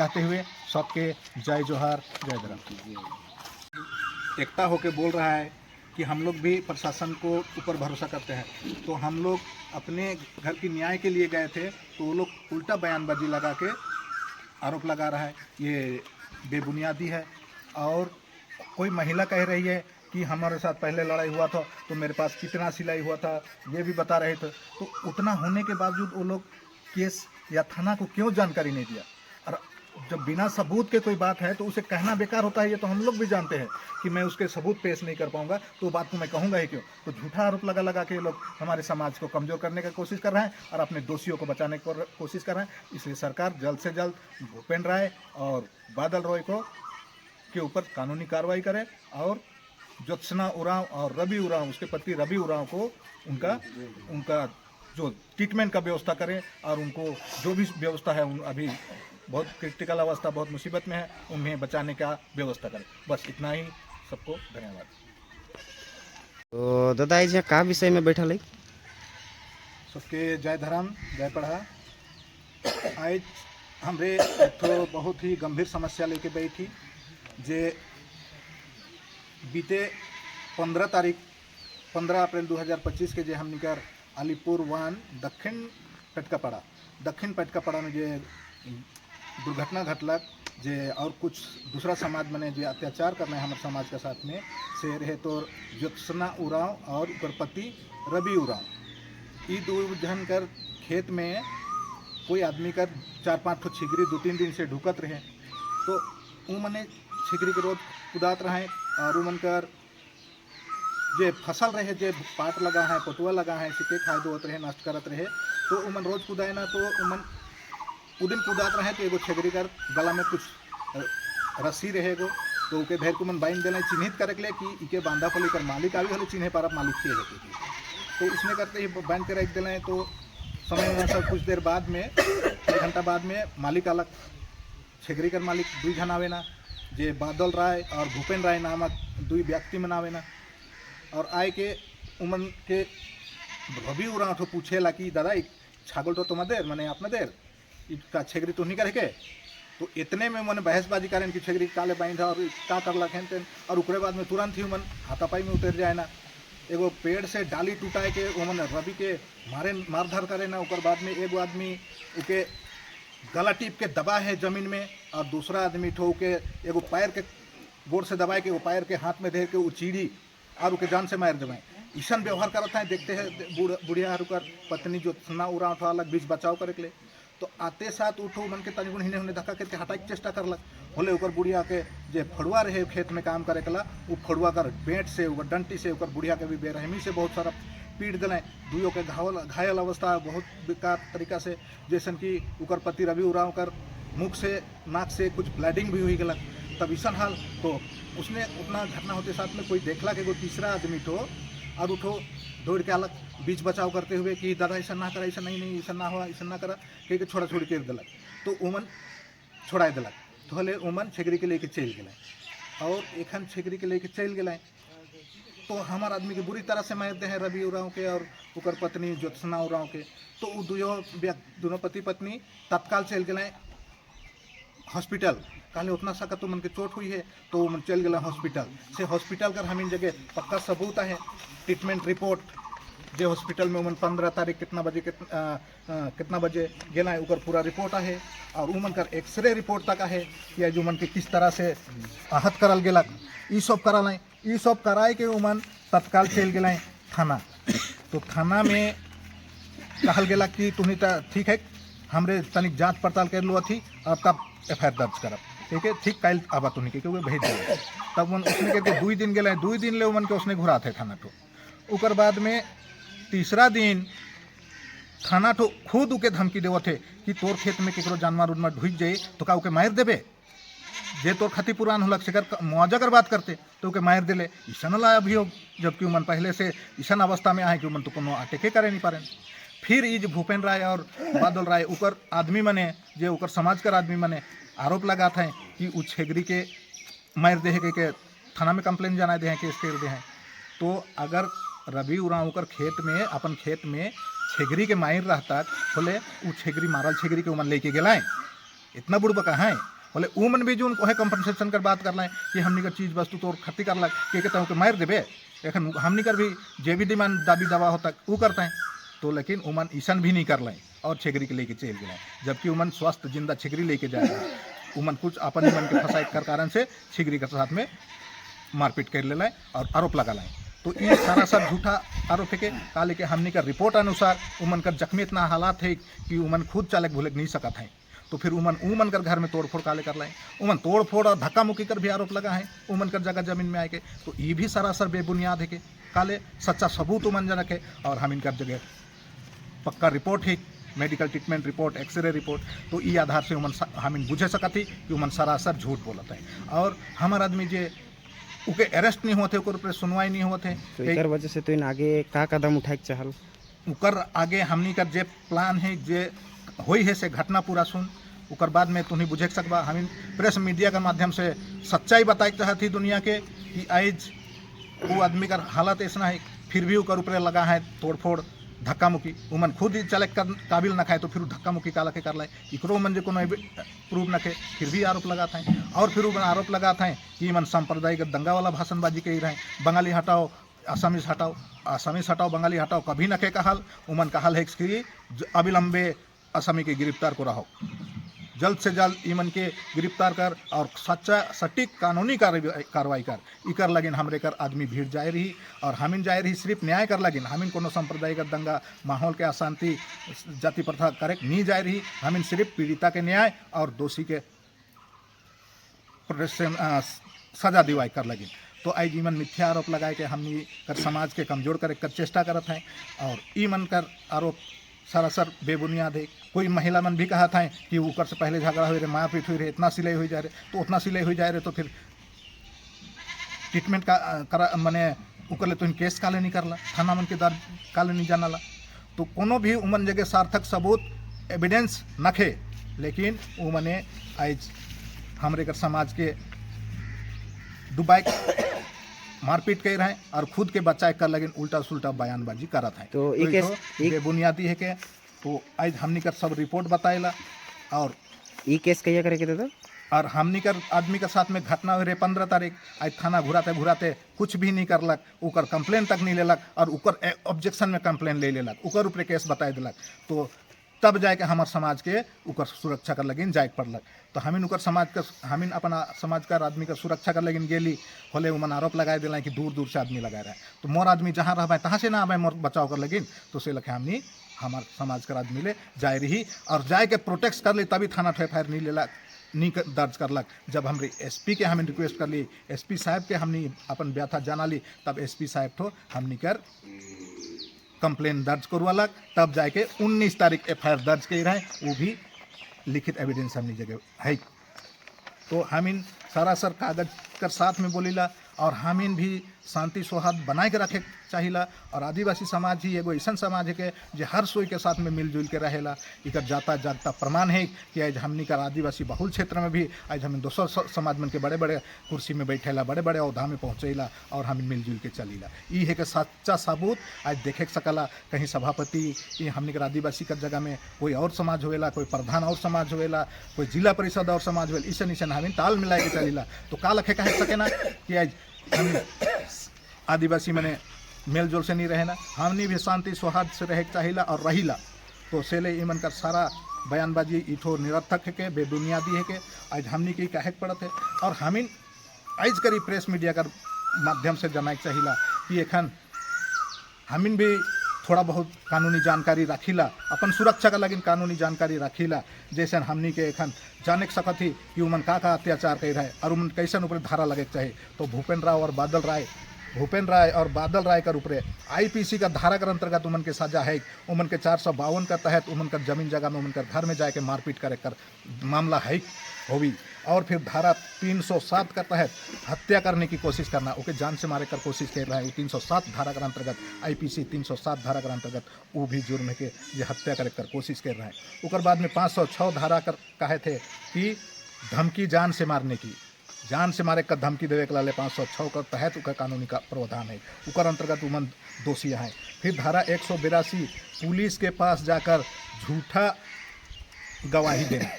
कहते हुए सबके जय जोहार, जय धर्म। एकता होके बोल रहा है कि हम लोग भी प्रशासन को ऊपर भरोसा करते हैं। तो हम लोग अपने घर की न्याय के लिए गए थे, तो वो लोग उल्टा बयानबाजी लगा के आरोप लगा रहा है, ये बेबुनियादी है। और कोई महिला कह रही है कि हमारे साथ पहले लड़ाई हुआ था तो मेरे पास कितना सिलाई हुआ था, ये भी बता रहे थे। तो उतना होने के बावजूद वो लोग केस या थाना को क्यों जानकारी नहीं दिया? और जब बिना सबूत के कोई बात है तो उसे कहना बेकार होता है, ये तो हम लोग भी जानते हैं कि मैं उसके सबूत पेश नहीं कर पाऊंगा, तो बात को मैं कहूँगा ही क्यों? तो झूठा आरोप लगा के ये लोग हमारे समाज को कमज़ोर करने की कोशिश कर रहे हैं और अपने दोषियों को बचाने की कोशिश कर रहे हैं। इसलिए सरकार जल्द से जल्द भूपेंद्र राय और बादल रॉय को के ऊपर कानूनी कार्रवाई करे और ज्योत्सना उरांव और रवि उरांव, उसके पति रवि उरांव को उनका जो ट्रीटमेंट का व्यवस्था करें और उनको जो भी व्यवस्था है, अभी बहुत क्रिटिकल अवस्था, बहुत मुसीबत में है, उन्हें बचाने का व्यवस्था करें। बस इतना ही। सबको धन्यवाद। तो दादा जी का विषय में बैठल है? सबके जय धर्म, जय पढ़ा। आज हमरे तो बहुत ही गंभीर समस्या लेके बैठी जे बीते 15 अप्रैल 2025 के जे हम निकर अलीपुर वन दक्षिण पेटकापाड़ा में जे दुर्घटना घटलक, जे और कुछ दूसरा समाज में जे अत्याचार करना है हमारे समाज के साथ में से रहे, तो ज्योत्सना उरांव और उनकर पति रवि उरांव, ये दो जन कर खेत में कोई आदमी का 4-5 छिगरी 2-3 दिन से ढुकत रहे। तो वो मने छिगरी के रोज कुदात रहे और वो मनकर जे फसल रहे, जे पाट लगा है, पटुआ लगा है, सिके खाए दोत रहे, नष्ट करत रहे। तो उमन रोज कुदाए ना, तो उमन उदिन कुदात रहे तो एगो छेगरी कर गला में कुछ रस्सी रहेगो, तो उके धेर को मन बाइन देना चिन्हित करे के लिए कि इके बांधा फली कर मालिक आवी हले चिन्हे पारब मालिक के है। तो उसने करते ही बांध के रख देना। तो समय अनुसार कुछ देर बाद में, 1 घंटा बाद में मालिक अलग छेगरी कर मालिक 2 जन आवे ना, जे बादल राय और भूपेंद्र राय नामक 2 व्यक्ति मनावे ना। और आए के उमन के रवि उरांव तो पूछेला कि दादा छागल तो तुम्हारे मैंने अपना देर इसका छेगरी तो नहीं करे के। तो इतने में मैंने बहसबाजी करें कि छेगरी काले बाइंधा और का करला खेन, और उकरे बाद में तुरंत ही मन हाथापाई में उतर जाए ना। एगो पेड़ से डाली टूटाए के वो मन रवि के मारधार करे ना। उकर बाद में एगो आदमी उके गला टीप के दबा है जमीन में, और दूसरा आदमी ठो के एगो पैर के गोर से दबाए के वो पैर के हाथ में दे के उचीड़ी और उके जान से मार देवाए। ईसन व्यवहार करता है। देखते हैं बुढ़िया हरुकर पत्नी ज्योत्सना उरांव उठा अलग बीच बचाव करे के लिए। तो आते साथ उठो मन के तनिगुण हिने हुने धक्का करके हटाए के चेष्टा करलक। बोले ओकर बुढ़िया के जे फड़ुआ रहे खेत में काम करे कला, वो फड़ुआ कर बेंट से ओकर डंटी से ओकर बुढ़िया के भी बेरहमी से बहुत सारा पीट दिले। दुइयों के घायल अवस्था बहुत बेकार तरीका से, जैसन कि ओकर पति रवि उरांव कर मुख से नाक से कुछ ब्लीडिंग भी हुई गलक। तब ईसन हाल तो उसने उतना घटना होते साथ में कोई देखला कि वो तीसरा आदमी तो और उठो दौड़ के अलग बीच बचाव करते हुए कि दादा ऐसा ना करा, ऐसा नहीं ऐसा ना हुआ, ऐसा ना करा कह छोड़ा छोड़ी कर दिलक। तो उमन छोड़ाए दिलक। तो हले उमन छेगरी के लेके चल गए और एखन छेगरी के लेके चल गए। तो हमार आदमी के बुरी तरह से मारते हैं रवि उरांव के और उकर पत्नी ज्योत्सना उरांव के। तो वो दोनों पति पत्नी तत्काल चल गए हॉस्पिटल। कहले उतना सा तो मन के चोट हुई है, तो मन चल गए हॉस्पिटल से। हॉस्पिटल कर हम इन जगह पक्का सबूत है, ट्रीटमेंट रिपोर्ट जे हॉस्पिटल में उमन 15 तारीख कितना बजे गेला है उकर पूरा रिपोर्ट है। और उमन कर एक्सरे रिपोर्ट तक है कि जो मन के किस तरह से आहत करल गेलक, ई सब करल है। ई सब कराए के उमन तत्काल चल गए थाना। तो थाना में कहल गेला कि तुम्हें ठीक है, हमरे तनिक जांच पड़ताल कर लो थी, अब तब FIR दर्ज करब, ठीक है, ठीक कल आबा तुम्हें के भेज दे। तब मन उसने करके 2 दिन गए, 2 दिन ले मन के उसने घुरा थे थाना। तो उकर बाद में तीसरा दिन थाना तो खुद उके धमकी देव थे कि तोर खेत में केकरो जानवर उनवर ढुक जाए तो का उके मार देबे, जे तोर क्षतिपूरण होलक से मुआवजा कर बात करते तो उके मार दिले। ईसन ला अभियोग, जबकि उमन पहले से ईसन अवस्था में आए कि उमन तो कोनो अटैके करे नहीं पारे। फिर ये भूपेंद्र राय और बादल राय उकर आदमी मने जे उकर समाज कर आदमी मने आरोप लगा था कि उ छेगरी के मार दे के थाना में कंप्लेन जाना दे हैं, केस कर दे हैं। तो अगर रवि उरांव कर खेत में अपन खेत में छेगरी के मार रहता बोले उ छेगरी मारल छेगरी के उमन लेके गलाए इतना बुड़बका है बोले उमन भी जो उनको है कंपनसेशन कर बात कर लाए कि हमनी का चीज़ वस्तु तोर खत्ती कर ला के कहते हैं मार देबे एखन हमनी कर भी जे भी डिमांड दाबी दवा होता वो करते हैं तो लेकिन उमन ईसन भी नहीं कर लाए और छिगरी के लेके चल गए जबकि उमन स्वस्थ जिंदा छिगरी लेके जा रहे हैं उमन कुछ अपन मन के फसाई कर कारण से छिगरी के साथ में मारपीट कर ले लाए और आरोप लगा लाए तो ये सारा सब झूठा आरोप है के काले के हमनी का रिपोर्ट अनुसार उमन का जख्मी इतना हालात है कि उमन खुद चालक भूले नहीं सकता है तो फिर उमन कर घर में तोड़फोड़ काले कर लाए उमन तोड़फोड़ और धक्का मुक्की कर भी आरोप लगा है उमन कर जगह जमीन में आए के तो ये भी सरासर बेबुनियाद है के काले सच्चा सबूत उमन जनक है और हम इनकर जगह पक्का रिपोर्ट है medical treatment report X ray report तो ये आधार से उमन हम बुझे सकत ही कि उमन सरासर झूठ बोलत है और हमार आदमी जे उके अरेस्ट नहीं होते ओकर ऊपर सुनवाई नहीं होते तो एकर वजह से तो इन आगे का कदम उठाए के चाहल उकर आगे हमनी का जे प्लान है जे होई है से घटना पूरा सुन उकर बाद में तुम्हें बुझे सकबा हम प्रेस मीडिया के माध्यम से सच्चाई बताए चाहती दुनिया के कि आज वो आदमी का हालत ऐसा है फिर भी उकर ऊपर लगा है तोड़फोड़ धक्का मुक्की उमन खुद ही चले कर काबिल न खाए तो फिर धक्का मुक्की काला के कर लाए इकरो मन जो कोनो प्रूव न खे फिर भी आरोप लगाता है और फिर उमन आरोप लगाता है कि मन सांप्रदायिक दंगा वाला भाषणबाजी के ही रहे बंगाली हटाओ आसामीज हटाओ बंगाली हटाओ कभी न खे कहल उमन कहल है कि अविलंबे आसामी के गिरफ्तार को रहो जल्द से जल्द ईमन के गिरफ्तार कर और सच्चा सटीक कानूनी कार्रवाई कर इकर लगिन हमरे कर आदमी भीड़ जाए रही और हमिन जाए रही सिर्फ न्याय कर लगिन हमिन कोनो सांप्रदायिक दंगा माहौल के अशांति जाति प्रथा करे नहीं जाए रही हमिन सिर्फ पीड़िता के न्याय और दोषी के सजा दिवाई कर लगिन तो आई जीवन मिथ्या आरोप लगाए के हमनी कर समाज के कमजोर करे कर चेष्टा करत हैं और ई मन कर आरोप सरासर बेबुनियाद है कोई महिला मन भी कहा था कि ऊपर से पहले झगड़ा हुई रहे मारपीट हुई रहे इतना सिलाई हुई जा रहे तो उतना सिलाई हुई जा रहे तो फिर ट्रीटमेंट का करा मने ऊपर ले तो इन केस काले नहीं करला थाना मन के दर काले नहीं जानाला तो कोनो भी उमन जगह सार्थक सबूत एविडेंस नखे लेकिन वो मने आज हमरे कर समाज के डुबाई मारपीट कर रहे और खुद के बच्चा कर लगे उल्टा सुल्टा बयानबाजी करत है तो ये बुनियादी है के तो आज हमनी कर सब रिपोर्ट बताएला और ई केस कहिया करे के दादा और हमनी कर आदमी के साथ में घटना हुई रहे 15 तारीख आज थाना घुराते कुछ भी नहीं करलक उकर कंप्लेन तक नहीं लेलक और उकर ऑब्जेक्शन में कंप्लेन ले लेलक उकर ऊपर केस बताए दिलक तो तब जाके हमार समाज के उकर सुरक्षा कर लगिन जाए पड़लक तो हमिन उकर समाज का हमिन अपना समाज का आदमी का सुरक्षा कर लगिन गेली होले उमन आरोप लगाए दिला कि दूर दूर से आदमी लगा रहा है तो मोर आदमी जहाँ रह तहाँ से ना आवे मोर बचाव कर लगिन तो से लखे हमनी हमार समाज का आदमी ले जाए रही और जाए के प्रोटेक्ट कर ली तभी थाना FIR नहीं लेला नहीं दर्ज करलक जब हम SP के हम रिक्वेस्ट कर ली SP साहब के हमनी अपन व्यथा जाना ली तब SP साहब तो हमनी कर कंप्लेन दर्ज करवालक तब जाके 19 तारीख FIR दर्ज कर रहे वो भी लिखित एविडेंस हमनी जगह है तो हमिन सरासर कागज कर साथ में बोलीला और हमिन भी शांति सौहार्द बनाए के रखे चाहिला और आदिवासी समाज ही एगो ऐसा समाज है के जो हर सोई के साथ में मिलजुल के रहेला इकर जाता जागता प्रमाण है कि आज हमनी का आदिवासी बहुल क्षेत्र में भी आज हम दोसर समाज मन के बड़े बड़े कुर्सी में बैठेला बड़े बड़े औहदा में पहुँचेला और हम मिलजुल के चलीला ये है कि सच्चा सबूत आज देखे सकला कहीं सभापति ये हमनी का आदिवासी का जगह में कोई और समाज होएला कोई प्रधान और समाज होएला कोई जिला परिषद और समाज होएला इसे नीचे हमें ताल मिलाए के चलीला तो का लखे कह सके ना कि आज हम आदिवासी मने मेलजोल से नहीं रहे ना हमनी भी शांति सौहार्द से रहे चाहिला और रहीला तो सेले इमन का सारा बयानबाजी इठो निरर्थक है के बेबुनियादी है के आज हमनी की कहे पड़त है और हमिन आज करी प्रेस मीडिया का माध्यम से जनाए चाहिला कि एखन हमिन भी थोड़ा बहुत कानूनी जानकारी रखीला अपन सुरक्षा का लगिन कानूनी जानकारी रखीला जैसे हमनी के एखन जाने सकत ही कि उमन का अत्याचार कर रहे और उमन कैसन ऊपर धारा लगे चाहिए तो भूपेंद्र राय और बादल राय का ऊपर IPC का धारा के अंतर्गत उमन के सजा है उमन के 452 का तहत उमन का जमीन जगह में उमन कर घर में जाके मारपीट करे कर मामला है होवी और फिर धारा 307 का तहत हत्या करने की कोशिश करना ओके जान से मारे कर कोशिश कर रहा है 307 धारा के अंतर्गत IPC 307 धारा के अंतर्गत वो भी जुर्म है कि ये हत्या करे कर कोशिश कर रहा है उकर बाद में 506 धारा कर कहे थे कि धमकी जान से मारने की जान से मारे का धमकी देवे के लाले 506 का तहत उनका कानूनी का प्रावधान है उकर अंतर्गत उमन दोषी हैं फिर धारा 182 पुलिस के पास जाकर झूठा गवाही देना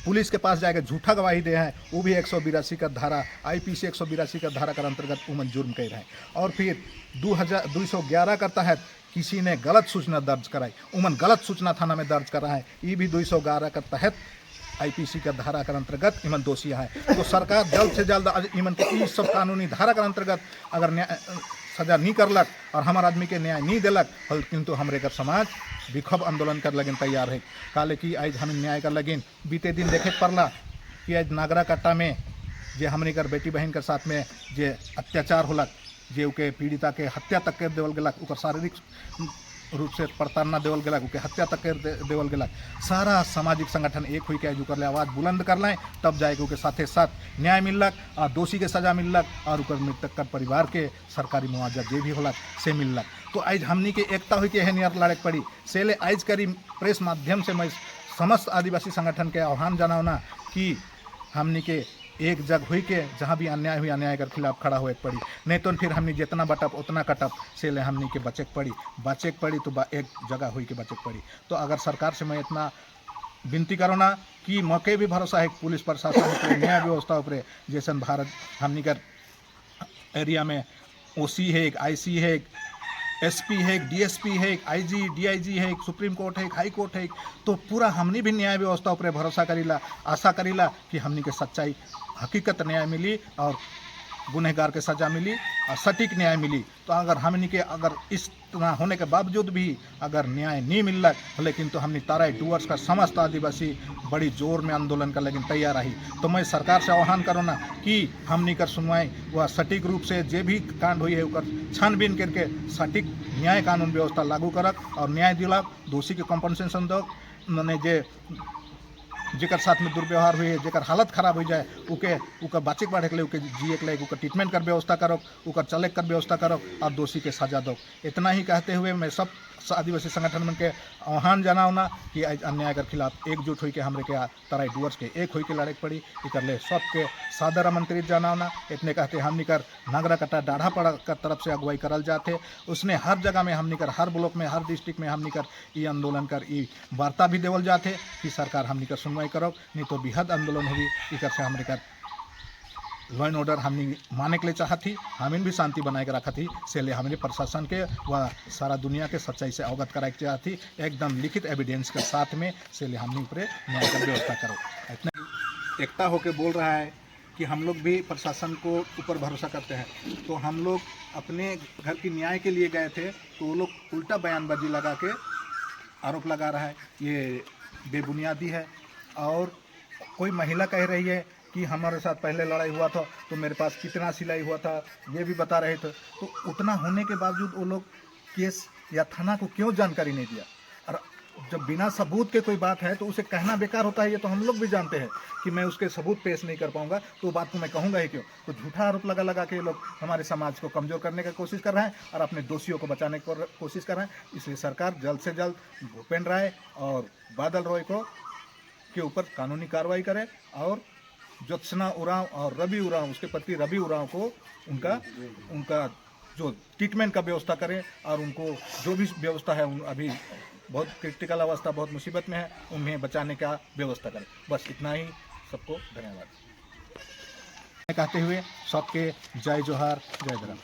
पुलिस के पास जाकर झूठा गवाही दे हैं, वो भी 182 का धारा IPC 182 का धारा के अंतर्गत उमन जुर्म कर रहे हैं। और फिर 211 का तहत किसी ने गलत सूचना दर्ज कराई, उमन गलत सूचना थाना में दर्ज करा है, ये भी 211 का तहत IPC का धारा के अंतर्गत इमन दोषी है। तो सरकार जल्द से जल्द इमन के इस सब कानूनी धारा के अंतर्गत अगर सजा नहीं करलक और हमार आदमी के न्याय नहीं दिलक, किंतु हमरे कर समाज विक्षोभ आंदोलन कर लगिन तैयार है। काले कि आज हम न्याय कर लगिन बीते दिन देखे पड़ला कि आज नागरा कट्टा में जे हमने कर बेटी बहन के साथ में जे अत्याचार होलक, जे उके पीड़िता के हत्या तक कर देवल गलक, उकर शारीरिक रूप से प्रताड़ना देवल गलक, उके हत्या तक कर देवल गलक। सारा सामाजिक संगठन एक हुई के कर ले आवाज़ बुलंद कर लें, तब जाएगा उनके साथे साथ न्याय मिलक और दोषी के सजा मिलक और उकर मृतक कर परिवार के सरकारी मुआवजा जे भी होलक से मिलक। तो आज हमनी के एकता हुई के है नियर लड़े पड़ी सेले आज करी प्रेस माध्यम से मैं समस्त आदिवासी संगठन के आह्वान जनावना कि हमनी के एक जग हुई के जहाँ भी अन्याय हुई अन्याय के खिलाफ खड़ा हुए पड़ी, नहीं तो फिर हमने जितना बटप उतना कटप से ले हमनी के बचे पड़ी तो एक जगह हुई के बचे पड़ी। तो अगर सरकार से मैं इतना विनती करो ना कि मौके भी भरोसा है पुलिस प्रशासन ऊपर, न्याय व्यवस्था ऊपर, जैसे भारत हमनी कर एरिया में OC है, एक IC है, एक SP है, एक DSP है, एक IG DIG है, एक सुप्रीम कोर्ट है, एक हाई कोर्ट है, तो पूरा हमनी भी न्याय व्यवस्था ऊपर भरोसा करीला, आशा करीला कि हमनी के सच्चाई हकीकत न्याय मिली और गुनहगार के सजा मिली और सटीक न्याय मिली। तो अगर हमनी के अगर इस तरह होने के बावजूद भी अगर न्याय नहीं मिल रहा, लेकिन तो हमने ताराई टूवर्स का समस्त आदिवासी बड़ी जोर में आंदोलन कर लेकिन तैयार रही। तो मैं सरकार से आह्वान करूँ ना कि हमनी कर सुनवाई वह सटीक रूप से जे भी कांड हुई है उकर छानबीन करके सटीक न्याय कानून व्यवस्था लागू करक और न्याय दिलक, दोषी के कॉम्पनसेशन दो, मैंने जे जेकर साथ में दुर्व्यवहार हुई है, जेकर हालत खराब हो जाए उके बाचे के बढ़े के लिए, उके जिए के लिए, उकर ट्रीटमेंट कर व्यवस्था करो, उकर चले कर व्यवस्था करो और दोषी के सजा दो। इतना ही कहते हुए मैं सब आदिवासी संगठन मन के आह्वान जनावना कि आज अन्याय के खिलाफ एकजुट हुई के हमरे के तराई डुअर्स के एक हुई के लड़े पड़ी, इकर ले सबके सादर आमंत्रित जनावना। इतने कहते हमनी कर नागरा कट्टा डाढ़ा पड़ा कर तरफ से अगुवाई करल जाते, उसने हर जगह में हमनी कर हर ब्लॉक में हर डिस्ट्रिक्ट में हमनी कर ये आंदोलन कर ये वार्ता भी देवल जाते कि सरकार हमनी कर सुनवाई करो, नहीं तो बेहद आंदोलन होगी। इकर से हमने कर लॉ एंड ऑर्डर हमने माने के लिए चाहती, हमें भी शांति बनाए के रखा थी, से ले हमने प्रशासन के व सारा दुनिया के सच्चाई से अवगत कराए के चाहती, एकदम लिखित एविडेंस के साथ में, से ले हमने ऊपर न्याय का व्यवस्था करो। इतना एकता होकर बोल रहा है कि हम लोग भी प्रशासन को ऊपर भरोसा करते हैं। तो हम लोग अपने घर की न्याय के लिए गए थे, तो वो लोग उल्टा बयानबाजी लगा के आरोप लगा रहा है, ये बेबुनियादी है। और कोई महिला कह रही है कि हमारे साथ पहले लड़ाई हुआ था तो मेरे पास कितना सिलाई हुआ था, ये भी बता रहे थे। तो उतना होने के बावजूद वो लोग केस या थाना को क्यों जानकारी नहीं दिया? और जब बिना सबूत के कोई बात है तो उसे कहना बेकार होता है, ये तो हम लोग भी जानते हैं कि मैं उसके सबूत पेश नहीं कर पाऊंगा, तो बात को मैं कहूँगा ही क्यों? तो झूठा आरोप लगा के ये लोग हमारे समाज को कमज़ोर करने की कोशिश कर रहे हैं और अपने दोषियों को बचाने की कोशिश कर रहे हैं। इसलिए सरकार जल्द से जल्द भूपेंद्र राय और बादल रॉय को के ऊपर कानूनी कार्रवाई करे और ज्योत्सना उरांव और रवि उरांव, उसके पति रवि उरांव को उनका जो ट्रीटमेंट का व्यवस्था करें और उनको जो भी व्यवस्था है, अभी बहुत क्रिटिकल अवस्था, बहुत मुसीबत में है, उन्हें बचाने का व्यवस्था करें। बस इतना ही, सबको धन्यवाद कहते हुए सबके जय जोहार, जय धर्म।